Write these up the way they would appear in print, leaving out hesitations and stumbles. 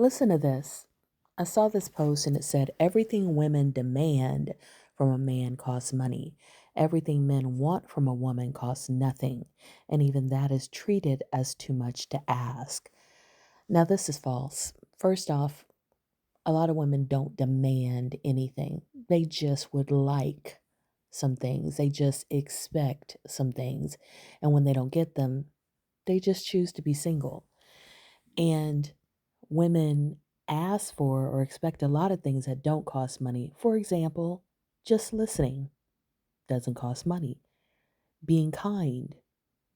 Listen to this. I saw this post and it said, everything women demand from a man costs money. Everything men want from a woman costs nothing. And even that is treated as too much to ask. Now, this is false. First off, a lot of women don't demand anything, they just would like some things, they just expect some things. And when they don't get them, they just choose to be single. And women ask for or expect a lot of things that don't cost money. For example, just listening doesn't cost money. Being kind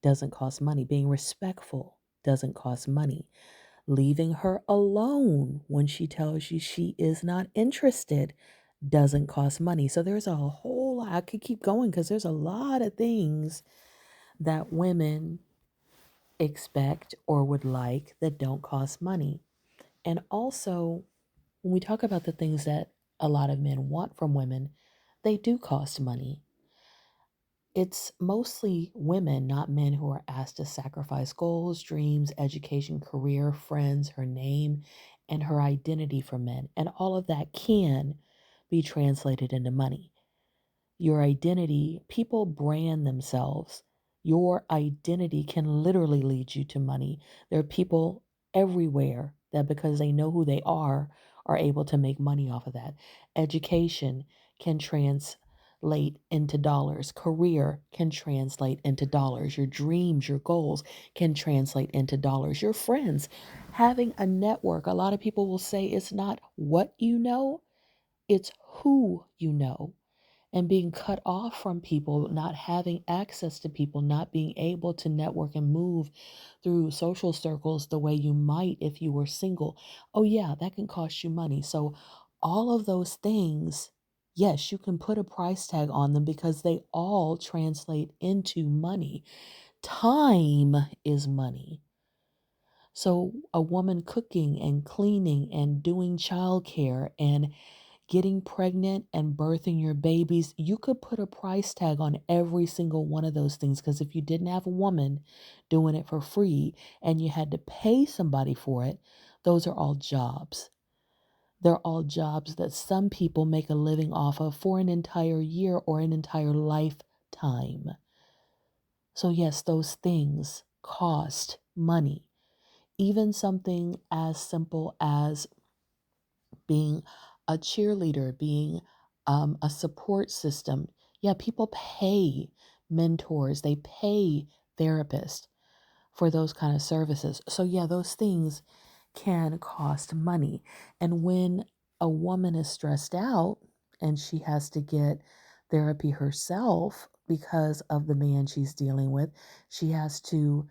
doesn't cost money. Being respectful doesn't cost money. Leaving her alone when she tells you she is not interested doesn't cost money. So there's a whole lot. I could keep going because there's a lot of things that women expect or would like that don't cost money. And also, when we talk about the things that a lot of men want from women, they do cost money. It's mostly women, not men, who are asked to sacrifice goals, dreams, education, career, friends, her name, and her identity for men. And all of that can be translated into money. Your identity, people brand themselves. Your identity can literally lead you to money. There are people everywhere that, because they know who they are able to make money off of that. Education can translate into dollars. Career can translate into dollars. Your dreams, your goals can translate into dollars. Your friends, having a network. A lot of people will say it's not what you know, it's who you know. And being cut off from people, not having access to people, not being able to network and move through social circles the way you might if you were single. Oh, yeah, that can cost you money. So, all of those things, yes, you can put a price tag on them because they all translate into money. Time is money. So, a woman cooking and cleaning and doing childcare and getting pregnant and birthing your babies, you could put a price tag on every single one of those things, because if you didn't have a woman doing it for free and you had to pay somebody for it, those are all jobs. They're all jobs that some people make a living off of for an entire year or an entire lifetime. So, yes, those things cost money. Even something as simple as being a cheerleader, being a support system. Yeah, people pay mentors, they pay therapists for those kind of services. So, yeah, those things can cost money. And when a woman is stressed out and she has to get therapy herself because of the man she's dealing with, she has to,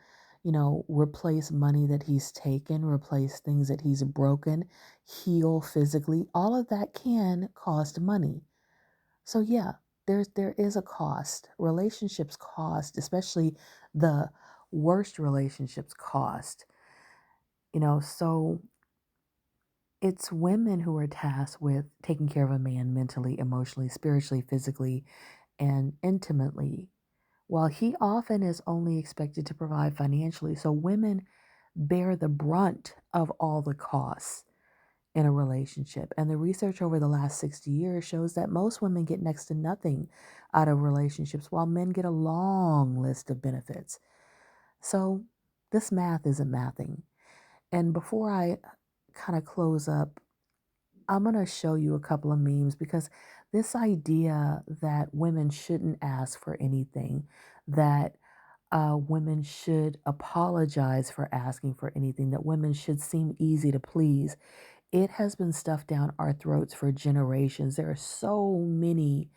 replace money that he's taken, replace things that he's broken, heal physically. All of that can cost money. So yeah, there is a cost. Relationships cost, especially the worst relationships cost. So it's women who are tasked with taking care of a man mentally, emotionally, spiritually, physically, and intimately, while he often is only expected to provide financially. So women bear the brunt of all the costs in a relationship. And the research over the last 60 years shows that most women get next to nothing out of relationships, while men get a long list of benefits. So this math isn't mathing. And before I kind of close up, I'm going to show you a couple of memes, because this idea that women shouldn't ask for anything, that women should apologize for asking for anything, that women should seem easy to please, it has been stuffed down our throats for generations. There are so many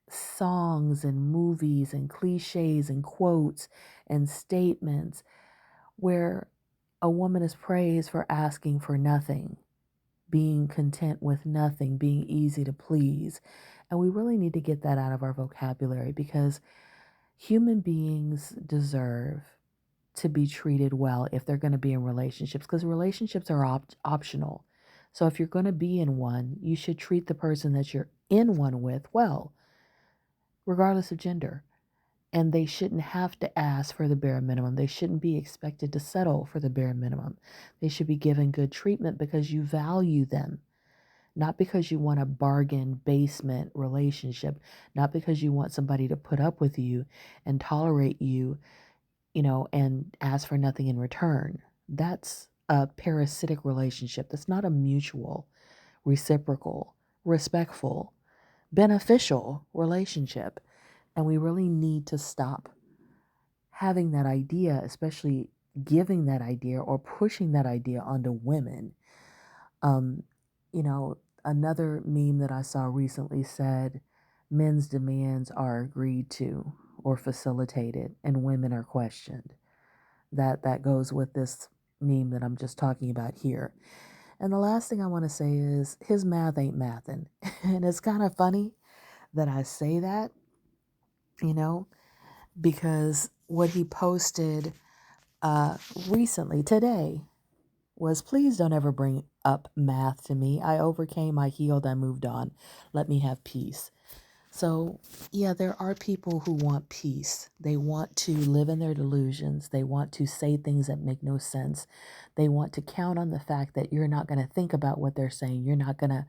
songs and movies and cliches and quotes and statements where a woman is praised for asking for nothing, being content with nothing, being easy to please. And we really need to get that out of our vocabulary, because human beings deserve to be treated well if they're going to be in relationships, because relationships are optional. So if you're going to be in one, you should treat the person that you're in one with well, regardless of gender. And they shouldn't have to ask for the bare minimum. They shouldn't be expected to settle for the bare minimum. They should be given good treatment because you value them, not because you want a bargain basement relationship, not because you want somebody to put up with you and tolerate you, and ask for nothing in return. That's a parasitic relationship. That's not a mutual, reciprocal, respectful, beneficial relationship. And we really need to stop having that idea, especially giving that idea or pushing that idea onto women. Um, Another meme that I saw recently said men's demands are agreed to or facilitated and women are questioned. That goes with this meme that I'm just talking about here. And the last thing I want to say is his math ain't mathin'. And it's kind of funny that I say that, you know, because what he posted recently today was, please don't ever bring up math to me. I overcame, I healed, I moved on. Let me have peace. So, yeah, there are people who want peace. They want to live in their delusions. They want to say things that make no sense. They want to count on the fact that you're not going to think about what they're saying. You're not going to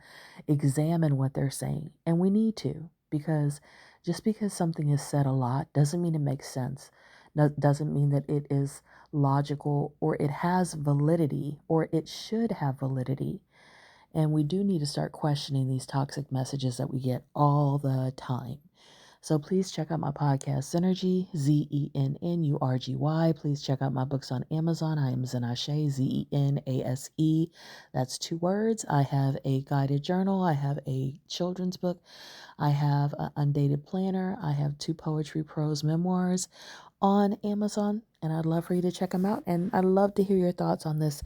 examine what they're saying. And we need to, because just because something is said a lot doesn't mean it makes sense. No, doesn't mean that it is logical or it has validity or it should have validity. And we do need to start questioning these toxic messages that we get all the time. So please check out my podcast, Zenergy, Zennurgy. Please check out my books on Amazon. I am Zenashe, Zenase. That's 2 words. I have a guided journal. I have a children's book. I have an undated planner. I have 2 poetry prose memoirs on Amazon. And I'd love for you to check them out. And I'd love to hear your thoughts on this